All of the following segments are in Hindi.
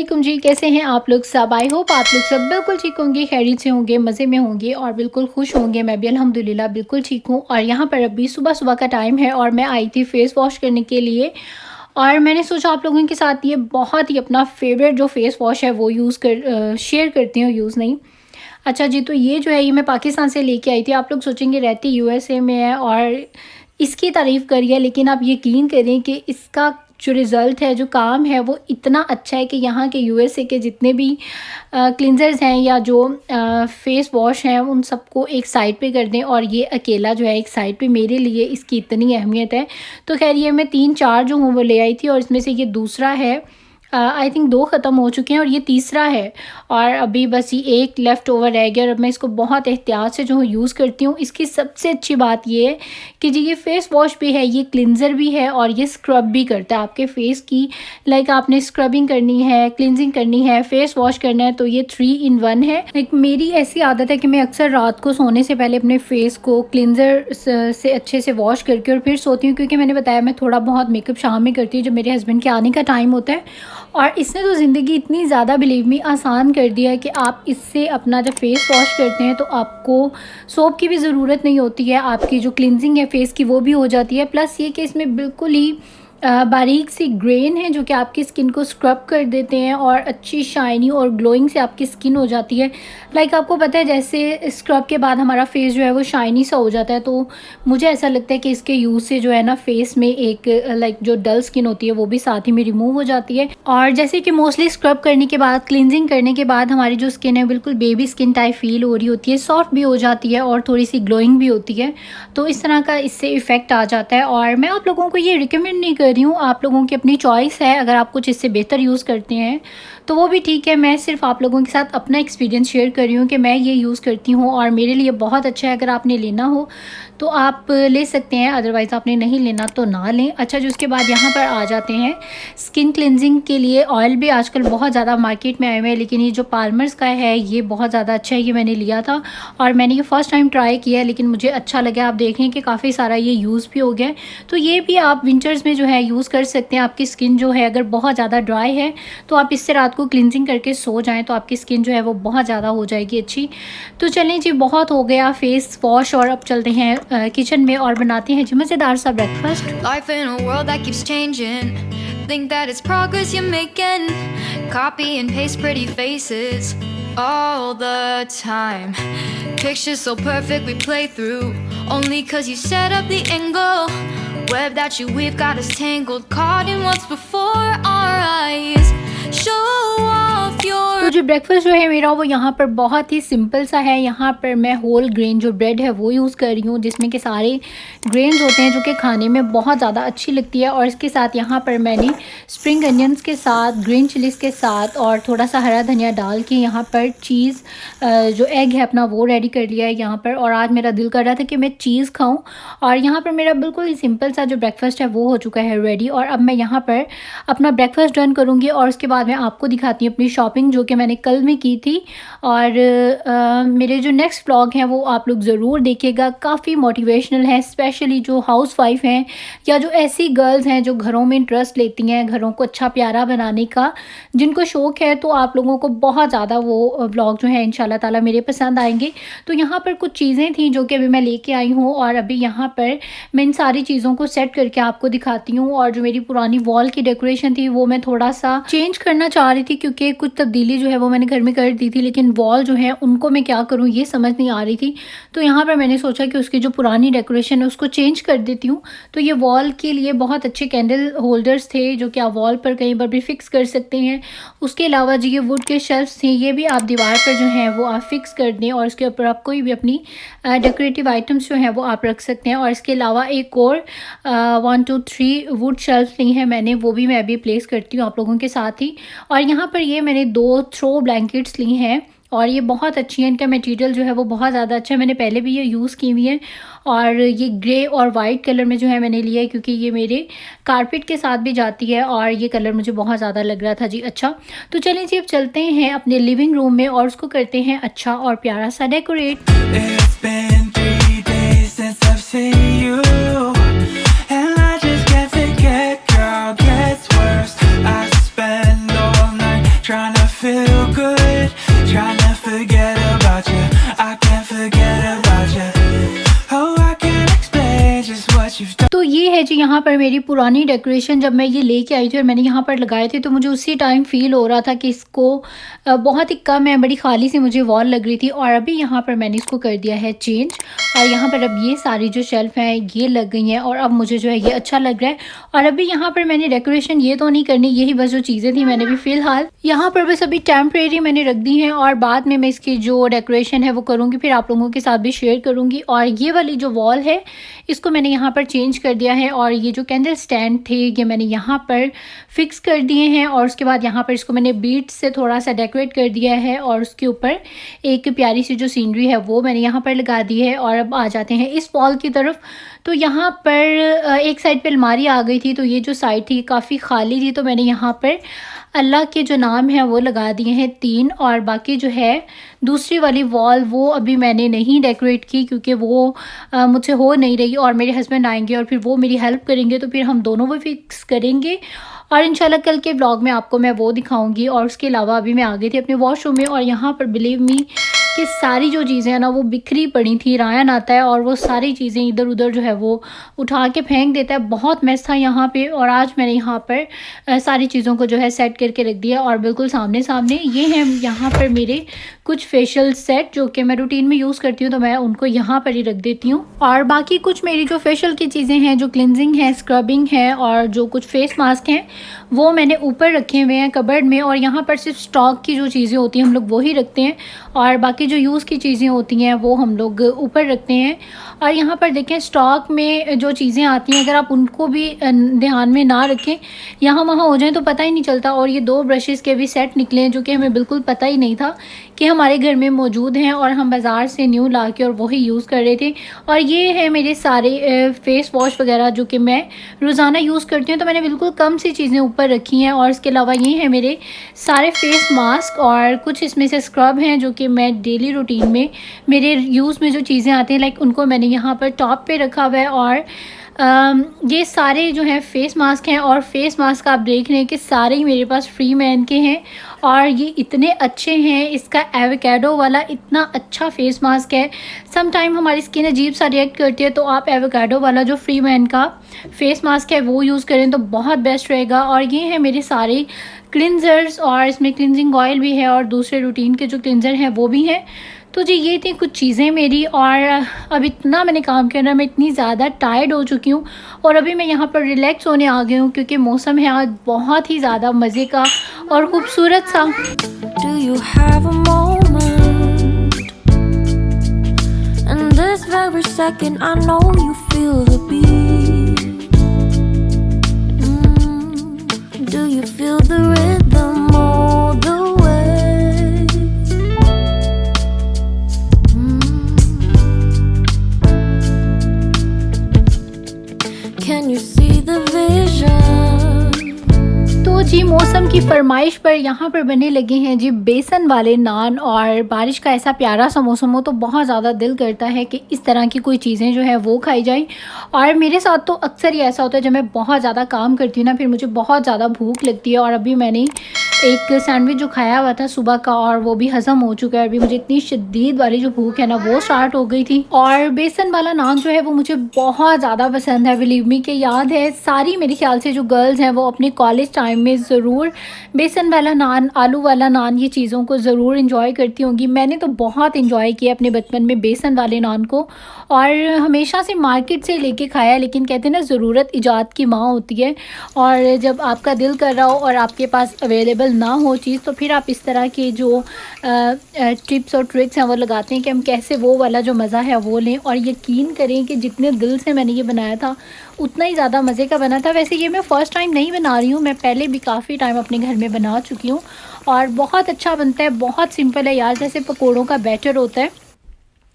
अस्सलामुअलैकुम जी, कैसे हैं आप लोग सब। आई होप आप लोग सब बिल्कुल ठीक होंगे, खैरियत से होंगे, मज़े में होंगे और बिल्कुल खुश होंगे। मैं भी अल्हम्दुलिल्लाह बिल्कुल ठीक हूँ। और यहाँ पर अभी सुबह सुबह का टाइम है और मैं आई थी फेस वॉश करने के लिए। और मैंने सोचा आप लोगों के साथ ये बहुत ही अपना फेवरेट जो फेस वॉश है वो शेयर करती हूँ। यूज़ नहीं, अच्छा जी, तो ये जो है ये मैं पाकिस्तान से लेके आई थी। आप लोग सोचेंगे रहती यूएसए में है और इसकी तारीफ़ करिए, लेकिन आप यकीन करें कि इसका जो रिज़ल्ट है, जो काम है, वो इतना अच्छा है कि यहाँ के यूएसए के जितने भी क्लिनजर्स हैं या जो फेस वॉश हैं उन सबको एक साइड पे कर दें और ये अकेला जो है एक साइड पे। मेरे लिए इसकी इतनी अहमियत है। तो खैर ये मैं 3-4 जो हूँ वो ले आई थी और इसमें से ये दूसरा है। आई थिंक 2 ख़त्म हो चुके हैं और ये तीसरा है और अभी बस ये एक लेफ़्ट ओवर रह गया। और अब मैं इसको बहुत एहतियात से जो है यूज़ करती हूँ। इसकी सबसे अच्छी बात ये है कि जी ये फ़ेस वॉश भी है, ये क्लिनज़र भी है और ये स्क्रब भी करता है आपके फ़ेस की। लाइक आपने स्क्रबिंग करनी है, क्लिनजिंग करनी है, फ़ेस वॉश करना है, तो ये 3 in 1 है। लाइक मेरी ऐसी आदत है कि मैं अक्सर रात को सोने से पहले अपने फ़ेस को क्लिनज़र से अच्छे से वॉश करके और फिर सोती हूँ, क्योंकि मैंने बताया मैं थोड़ा बहुत मेकअप शाम में करती हूँ जब मेरे हस्बैंड के आने का टाइम होता है। और इसने तो ज़िंदगी इतनी ज़्यादा बिलीव मी आसान कर दिया है कि आप इससे अपना जब फेस वॉश करते हैं तो आपको सोप की भी ज़रूरत नहीं होती है। आपकी जो क्लिनजिंग है फेस की वो भी हो जाती है। प्लस ये कि इसमें बिल्कुल ही बारीक सी ग्रेन है जो कि आपकी स्किन को स्क्रब कर देते हैं और अच्छी शाइनी और ग्लोइंग से आपकी स्किन हो जाती है। लाइक आपको पता है जैसे स्क्रब के बाद हमारा फेस जो है वो शाइनी सा हो जाता है, तो मुझे ऐसा लगता है कि इसके यूज़ से जो है ना फेस में एक लाइक जो डल स्किन होती है वो भी साथ ही में रिमूव हो जाती है। और जैसे कि मोस्टली स्क्रब करने के बाद, क्लिनजिंग करने के बाद हमारी जो स्किन है बिल्कुल बेबी स्किन टाइप फील हो रही होती है, सॉफ्ट भी हो जाती है और थोड़ी सी ग्लोइंग भी होती है। तो इस तरह का इससे इफ़ेक्ट आ जाता है। और मैं आप लोगों को ये रिकमेंड नहीं कर रही हूँ, आप लोगों की अपनी चॉइस है। अगर आप कुछ इससे बेहतर यूज़ करते हैं तो वो भी ठीक है। मैं सिर्फ आप लोगों के साथ अपना एक्सपीरियंस शेयर कर रही हूँ कि मैं ये यूज़ करती हूँ और मेरे लिए बहुत अच्छा है। अगर आपने लेना हो तो आप ले सकते हैं, अदरवाइज़ आपने नहीं लेना तो ना लें। अच्छा जी, उसके बाद यहाँ पर आ जाते हैं स्किन क्लिनजिंग के लिए। ऑयल भी आजकल बहुत ज़्यादा मार्केट में आए हुए हैं, लेकिन ये जो पाल्मर्स का है ये बहुत ज़्यादा अच्छा है। ये मैंने लिया था और मैंने ये फ़र्स्ट टाइम ट्राई किया है, लेकिन मुझे अच्छा लगा। आप देखें कि काफ़ी सारा ये यूज़ भी हो गया है। तो ये भी आप विंटर्स में जो है यूज़ कर सकते हैं। आपकी स्किन जो है अगर बहुत ज़्यादा ड्राई है तो आप इससे रात को क्लिनजिंग करके सो जाएँ तो आपकी स्किन जो है वो बहुत ज़्यादा हो जाएगी अच्छी। तो चलें जी, बहुत हो गया फेस वॉश और अब चलते हैं किचन में और बनाते हैं जी मज़ेदार सा breakfast. Life in a world that keeps changing. Think that it's progress you're making. Copy and paste pretty faces all the time. Pictures so perfect we play through. Only cause you set up the angle. Web that you weave got us tangled. Caught in what's before our eyes. Show off your तो जो ब्रेकफास्ट जो है मेरा वो यहाँ पर बहुत ही सिंपल सा है। यहाँ पर मैं होल ग्रेन जो ब्रेड है वो यूज़ कर रही हूँ, जिसमें के सारे ग्रेन्स होते हैं जो कि खाने में बहुत ज़्यादा अच्छी लगती है। और इसके साथ यहाँ पर मैंने स्प्रिंग अनियंस के साथ, ग्रीन चिलीज़ के साथ और थोड़ा सा हरा धनिया डाल के यहाँ पर चीज़ जो एग है अपना वो रेडी कर लिया है यहाँ पर। और आज मेरा दिल कर रहा था कि मैं चीज़ खाऊँ और यहाँ पर मेरा बिल्कुल ही सिंपल सा जो ब्रेकफास्ट है वो हो चुका है रेडी। और अब मैं यहाँ पर अपना ब्रेकफास्ट डन करूँगी और उसके बाद मैं आपको दिखाती हूँ अपनी शॉपिंग जो कि मैंने कल में की थी। और मेरे जो नेक्स्ट व्लॉग हैं वो आप लोग ज़रूर देखिएगा, काफ़ी मोटिवेशनल है, स्पेशली जो हाउस वाइफ हैं या जो ऐसी गर्ल्स हैं जो घरों में इंटरेस्ट लेती हैं घरों को अच्छा प्यारा बनाने का, जिनको शौक़ है। तो आप लोगों को बहुत ज़्यादा वो व्लॉग जो है इंशाल्लाह ताला मेरे पसंद आएंगे। तो यहाँ पर कुछ चीज़ें थी जो कि अभी मैं लेके आई हूँ और अभी यहाँ पर मैं इन सारी चीज़ों को सेट करके आपको दिखाती हूँ। और जो मेरी पुरानी वॉल की डेकोरेशन थी वो मैं थोड़ा सा चेंज करना चाह रही थी, क्योंकि कुछ तब्दीली जो है वो मैंने घर में कर दी थी, लेकिन वॉल जो है उनको मैं क्या करूँ ये समझ नहीं आ रही थी। तो यहाँ पर मैंने सोचा कि उसकी जो पुरानी डेकोरेशन है उसको चेंज कर देती हूँ। तो ये वॉल के लिए बहुत अच्छे कैंडल होल्डर्स थे जो कि आप वॉल पर कहीं पर भी फिक्स कर सकते हैं। उसके अलावा जी ये वुड के शेल्फ्स थे, ये भी आप दीवार पर जो है वो आप फिक्स कर दें और उसके ऊपर आप कोई भी अपनी डेकोरेटिव आइटम्स जो हैं वो आप रख सकते हैं। और इसके अलावा एक और 1 2 3 वुड शेल्फ ली है मैंने, वो भी मैं अभी प्लेस करती हूँ आप लोगों के साथ ही। और यहाँ पर ये मैंने 2 थ्रो ब्लैंकेट्स ली हैं और ये बहुत अच्छी हैं, इनका मटेरियल जो है वो बहुत ज़्यादा अच्छा है। मैंने पहले भी ये यूज़ की हुई है और ये ग्रे और वाइट कलर में जो है मैंने लिया है, क्योंकि ये मेरे कारपेट के साथ भी जाती है और ये कलर मुझे बहुत ज़्यादा लग रहा था जी अच्छा। तो चलिए जी अब चलते हैं अपने लिविंग रूम में और उसको करते हैं अच्छा और प्यारा सा decorate. It's been 3 days since I've seen you, and I just can't forget, girl, gets worse. I spend all night trying to feel good, trying to forget about you. I can't forget about you. Oh, I can't explain just what you've done. तो ये है जी यहाँ पर मेरी पुरानी डेकोरेशन। जब मैं ये लेके आई थी और मैंने यहाँ पर लगाए थे तो मुझे उसी टाइम फील हो रहा था कि इसको बहुत ही कम है, बड़ी खाली सी मुझे वॉल लग रही थी। और अभी यहाँ पर मैंने इसको कर दिया है चेंज और यहाँ पर अब ये सारी जो शेल्फ हैं ये लग गई हैं और अब मुझे जो है ये अच्छा लग रहा है। और अभी यहाँ पर मैंने डेकोरेशन ये तो नहीं करनी, यही बस जो चीज़ें थी मैंने भी फ़िलहाल यहाँ पर बस अभी टेम्परेरी मैंने रख दी हैं और बाद में मैं इसकी जो डेकोरेशन है वो करूँगी, फिर आप लोगों के साथ भी शेयर करूँगी। और ये वाली जो वॉल है इसको मैंने यहाँ पर चेंज कर दिया है और ये जो कैंडल स्टैंड थे ये मैंने यहाँ पर फिक्स कर दिए हैं और उसके बाद यहाँ पर इसको मैंने बीड्स से थोड़ा सा डेकोरेट कर दिया है और उसके ऊपर एक प्यारी सी जो सीनरी है वो मैंने यहाँ पर लगा दी है। और अब आ जाते हैं इस वॉल की तरफ। तो यहाँ पर एक साइड पे अलमारी आ गई थी तो ये जो साइड थी काफ़ी खाली थी, तो मैंने यहाँ पर अल्लाह के जो नाम है वो लगा दिए हैं 3 और बाकी जो है दूसरी वाली वॉल वो अभी मैंने नहीं डेकोरेट की क्योंकि वो मुझसे हो नहीं रही और मेरे हस्बैंड आएंगे और फिर वो मेरी हेल्प करेंगे तो फिर हम दोनों वो फिक्स करेंगे और इंशाल्लाह कल के व्लॉग में आपको मैं वो दिखाऊंगी। और उसके अलावा अभी मैं आ गई थी अपने वॉशरूम में और यहाँ पर बिलीव मी कि सारी जो चीज़ें हैं ना वो बिखरी पड़ी थी। रायन आता है और वो सारी चीज़ें इधर उधर जो है वो उठा के फेंक देता है, बहुत मैस था यहाँ पे। और आज मैंने यहाँ पर सारी चीज़ों को जो है सेट करके रख दिया और बिल्कुल सामने सामने ये हैं यहाँ पर मेरे कुछ फेशियल सेट जो कि मैं रूटीन में यूज़ करती हूँ तो मैं उनको यहाँ पर ही रख देती हूँ। और बाकी कुछ मेरी जो फेशियल की चीज़ें हैं, जो क्लिनजिंग है, स्क्रबिंग है और जो कुछ फेस मास्क हैं वो मैंने ऊपर रखे हुए हैं कबर्ड में। और यहाँ पर सिर्फ स्टॉक की जो चीज़ें होती हैं हम लोग वही रखते हैं और बाकी जो यूज़ की चीज़ें होती हैं वो हम लोग ऊपर रखते हैं। और यहाँ पर देखें स्टॉक में जो चीज़ें आती हैं अगर आप उनको भी ध्यान में ना रखें, यहाँ वहाँ हो जाए तो पता ही नहीं चलता। और ये 2 ब्रशेस के भी सेट निकले हैं जो कि हमें बिल्कुल पता ही नहीं था कि हमारे घर में मौजूद हैं और हम बाज़ार से न्यू ला के और वही यूज़ कर रहे थे। और ये है मेरे सारे फेस वॉश वगैरह जो कि मैं रोज़ाना यूज़ करती हूँ, तो मैंने बिल्कुल कम सी चीज़ें ऊपर रखी हैं। और इसके अलावा ये है मेरे सारे फेस मास्क और कुछ इसमें से स्क्रब हैं जो कि मैं डेली रूटीन में मेरे यूज़ में जो चीज़ें आती हैं लाइक उनको मैंने यहाँ पर टॉप पे रखा हुआ है। और ये सारे जो हैं फेस मास्क हैं और फेस मास्क आप देख रहे हैं कि सारे ही मेरे पास फ्री मैन के हैं और ये इतने अच्छे हैं। इसका एवोकाडो वाला इतना अच्छा फेस मास्क है। सम टाइम हमारी स्किन अजीब सा रिएक्ट करती है तो आप एवोकाडो वाला जो फ्री मैन का फेस मास्क है वो यूज़ करें तो बहुत बेस्ट रहेगा। और ये है मेरे सारे क्लिनजर्स और इसमें क्लिनजिंग ऑयल भी है और दूसरे रूटीन के जो क्लिनजर हैं वो भी हैं। तो जी ये थी कुछ चीज़ें मेरी। और अब इतना मैंने काम किया ना, मैं इतनी ज़्यादा टायर्ड हो चुकी हूँ और अभी मैं यहाँ पर रिलैक्स होने आ गई हूँ क्योंकि मौसम है आज बहुत ही ज़्यादा मज़े का और ख़ूबसूरत सा। Do you have a moment? And this very second I know you feel the beat. Do you feel the rhythm all the way? Can you see the vision? तो जी मौसम की फरमाइश पर यहाँ पर बनने लगे हैं जी बेसन वाले नान। और बारिश का ऐसा प्यारा सा मौसम हो तो बहुत ज़्यादा दिल करता है कि इस तरह की कोई चीज़ें जो है वो खाई जाएं। और मेरे साथ तो अक्सर ही ऐसा होता है जब मैं बहुत ज़्यादा काम करती हूँ ना फिर मुझे बहुत ज़्यादा भूख लगती है। और अभी मैंने एक सैंडविच जो खाया हुआ था सुबह का और वो भी हज़म हो चुका है। अभी मुझे इतनी शदीद वाली जो भूख है ना वो स्टार्ट हो गई थी। और बेसन वाला नान जो है वो मुझे बहुत ज़्यादा पसंद है। बिलीव मी के याद है सारी मेरे ख्याल से जो गर्ल्स हैं वो अपने कॉलेज टाइम में ज़रूर बेसन वाला नान, आलू वाला नान ये चीज़ों को ज़रूर इंजॉय करती होंगी। मैंने तो बहुत इंजॉय किया अपने बचपन में बेसन वाले नान को और हमेशा से मार्केट से लेके खाया। लेकिन कहते हैं ना ज़रूरत ईजाद की माँ होती है और जब आपका दिल कर रहा हो और आपके पास अवेलेबल ना हो चीज़ तो फिर आप इस तरह के जो टिप्स और ट्रिक्स हैं वो लगाते हैं कि हम कैसे वो वाला जो मज़ा है वो लें। और यकीन करें कि जितने दिल से मैंने ये बनाया था उतना ही ज़्यादा मज़े का बना था। वैसे ये मैं फ़र्स्ट टाइम नहीं बना रही हूँ, मैं पहले भी काफ़ी टाइम अपने घर में बना चुकी हूँ और बहुत अच्छा बनता है। बहुत सिंपल है यार, जैसे पकौड़ों का बैटर होता है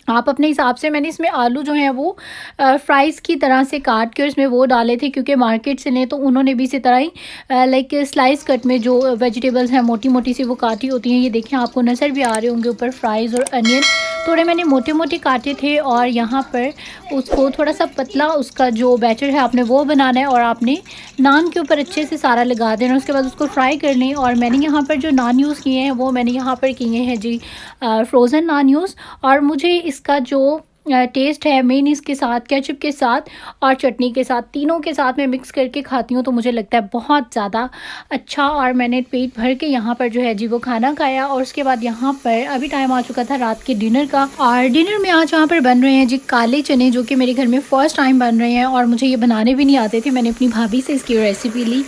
आप अपने हिसाब से। मैंने इसमें आलू जो हैं वो फ्राइज़ की तरह से काट के और इसमें वो डाले थे क्योंकि मार्केट से लें तो उन्होंने भी इसी तरह ही लाइक स्लाइस कट में जो वेजिटेबल्स हैं मोटी मोटी सी वो काटी होती हैं। ये देखें आपको नज़र भी आ रहे होंगे ऊपर फ्राइज़ और अनियन। थोड़े मैंने मोटे मोटे काटे थे और यहाँ पर उसको थोड़ा सा पतला उसका जो बैटर है आपने वो बनाना है और आपने नान के ऊपर अच्छे से सारा लगा देना। उसके बाद उसको फ्राई कर लें। और मैंने यहाँ पर जो नान यूज़ किए हैं वो मैंने यहाँ पर किए हैं जी फ्रोज़न नान यूज़। और मुझे इसका जो टेस्ट है मेयोनीज़ के साथ, केचप के साथ और चटनी के साथ, तीनों के साथ मैं मिक्स करके खाती हूँ तो मुझे लगता है बहुत ज़्यादा अच्छा। और मैंने पेट भर के यहाँ पर जो है जी वो खाना खाया। और उसके बाद यहाँ पर अभी टाइम आ चुका था रात के डिनर का। और डिनर में आज यहाँ पर बन रहे हैं जी काले चने, जो कि मेरे घर में फ़र्स्ट टाइम बन रहे हैं और मुझे ये बनाने भी नहीं आते थे। मैंने अपनी भाभी से इसकी रेसिपी ली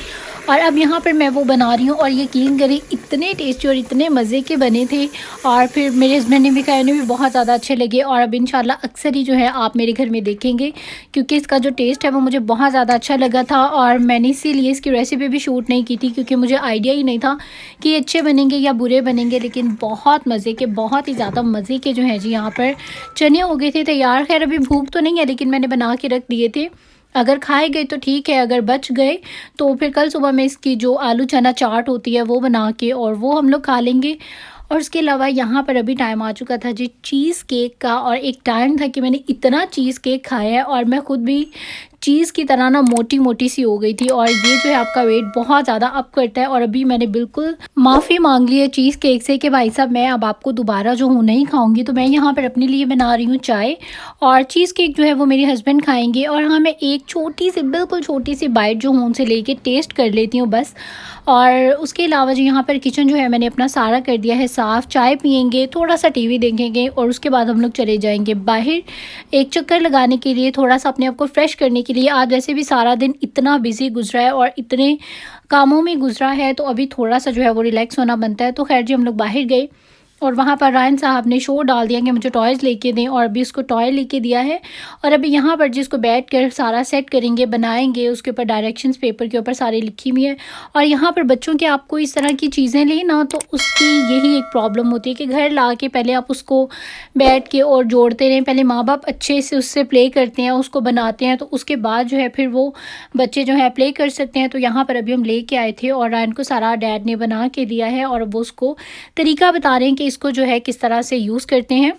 और अब यहाँ पर मैं वो बना रही हूँ। और यकीन करें इतने टेस्टी और इतने मज़े के बने थे। और फिर मेरे हस्बैंड ने भी खाए, उन्हें भी बहुत ज़्यादा अच्छे लगे। और अब इंशाल्लाह अक्सर ही जो है आप मेरे घर में देखेंगे, क्योंकि इसका जो टेस्ट है वो मुझे बहुत ज़्यादा अच्छा लगा था। और मैंने इसीलिए इसकी रेसिपी भी शूट नहीं की थी, क्योंकि मुझे आइडिया ही नहीं था कि ये अच्छे बनेंगे या बुरे बनेंगे। लेकिन बहुत मज़े के, बहुत ही ज़्यादा मज़े के जो है जी यहाँ पर चने हो गए थे तैयार। खैर अभी भूख तो नहीं है, लेकिन मैंने बना के रख दिए थे। अगर खाए गए तो ठीक है, अगर बच गए तो फिर कल सुबह में इसकी जो आलू चना चाट होती है वो बना के और वो हम लोग खा लेंगे। और उसके अलावा यहाँ पर अभी टाइम आ चुका था जी चीज़ केक का। और एक टाइम था कि मैंने इतना चीज़ केक खाया है और मैं ख़ुद भी चीज़ की तरह ना मोटी मोटी सी हो गई थी। और ये जो है आपका वेट बहुत ज़्यादा अप करता है। और अभी मैंने बिल्कुल माफ़ी मांग ली है चीज़ केक से कि भाई साहब मैं अब आपको दोबारा जो हूँ नहीं खाऊंगी। तो मैं यहाँ पर अपने लिए बना रही हूँ चाय और चीज़ केक जो है वो मेरे हस्बैंड खाएंगे। और हाँ, मैं एक छोटी सी, बिल्कुल छोटी सी बाइट जो हूँ उनसे लेके टेस्ट कर लेती हूँ बस। और उसके अलावा जो यहाँ पर किचन जो है मैंने अपना सारा कर दिया है साफ़। चाय पियेंगे, थोड़ा सा टीवी देखेंगे और उसके बाद हम लोग चले जाएंगे बाहर एक चक्कर लगाने के लिए, थोड़ा सा अपने आप को फ्रेश करने के लिए। आज वैसे भी सारा दिन इतना बिजी गुजरा है और इतने कामों में गुजरा है, तो अभी थोड़ा सा जो है वो रिलैक्स होना बनता है। तो खैर जी हम लोग बाहर गए और वहाँ पर रायन साहब ने शोर डाल दिया कि मुझे टॉयज़ लेके दें। और अभी उसको टॉय लेके दिया है और अभी यहाँ पर जिसको बैठ कर सारा सेट करेंगे, बनाएंगे। उसके ऊपर डायरेक्शंस पेपर के ऊपर सारी लिखी हुई है। और यहाँ पर बच्चों के आपको इस तरह की चीज़ें लें ना, तो उसकी यही एक प्रॉब्लम होती है कि घर ला के पहले आप उसको बैठ के और जोड़ते रहें। पहले माँ बाप अच्छे से उससे प्ले करते हैं, उसको बनाते हैं, तो उसके बाद जो है फिर वो बच्चे जो है प्ले कर सकते हैं। तो यहाँ पर अभी हम लेके आए थे और रायन को सारा डैड ने बना के दिया है और वो उसको तरीका बता रहे हैं कि इसको जो है किस तरह से यूज़ करते हैं।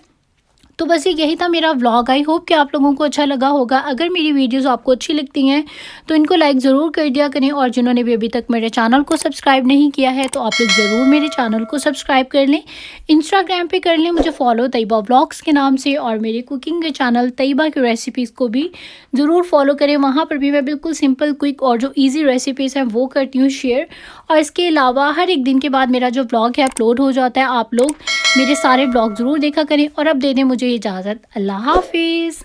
तो बस यही था मेरा व्लॉग। आई होप कि आप लोगों को अच्छा लगा होगा। अगर मेरी वीडियोस आपको अच्छी लगती हैं तो इनको लाइक ज़रूर कर दिया करें। और जिन्होंने भी अभी तक मेरे चैनल को सब्सक्राइब नहीं किया है तो आप लोग ज़रूर मेरे चैनल को सब्सक्राइब कर लें। इंस्टाग्राम पे कर लें मुझे फॉलो तैयबा व्लॉग्स के नाम से। और मेरे कुकिंग के चैनल तैयबा की रेसिपीज़ को भी ज़रूर फॉलो करें। वहाँ पर भी मैं बिल्कुल सिंपल, क्विक और जो ईजी रेसिपीज़ हैं वो करती हूँ शेयर। और इसके अलावा हर एक दिन के बाद मेरा जो व्लॉग है अपलोड हो जाता है। आप लोग मेरे सारे ब्लॉग ज़रूर देखा करें। और अब दे दें मुझे इजाज़त। अल्लाह हाफिज़।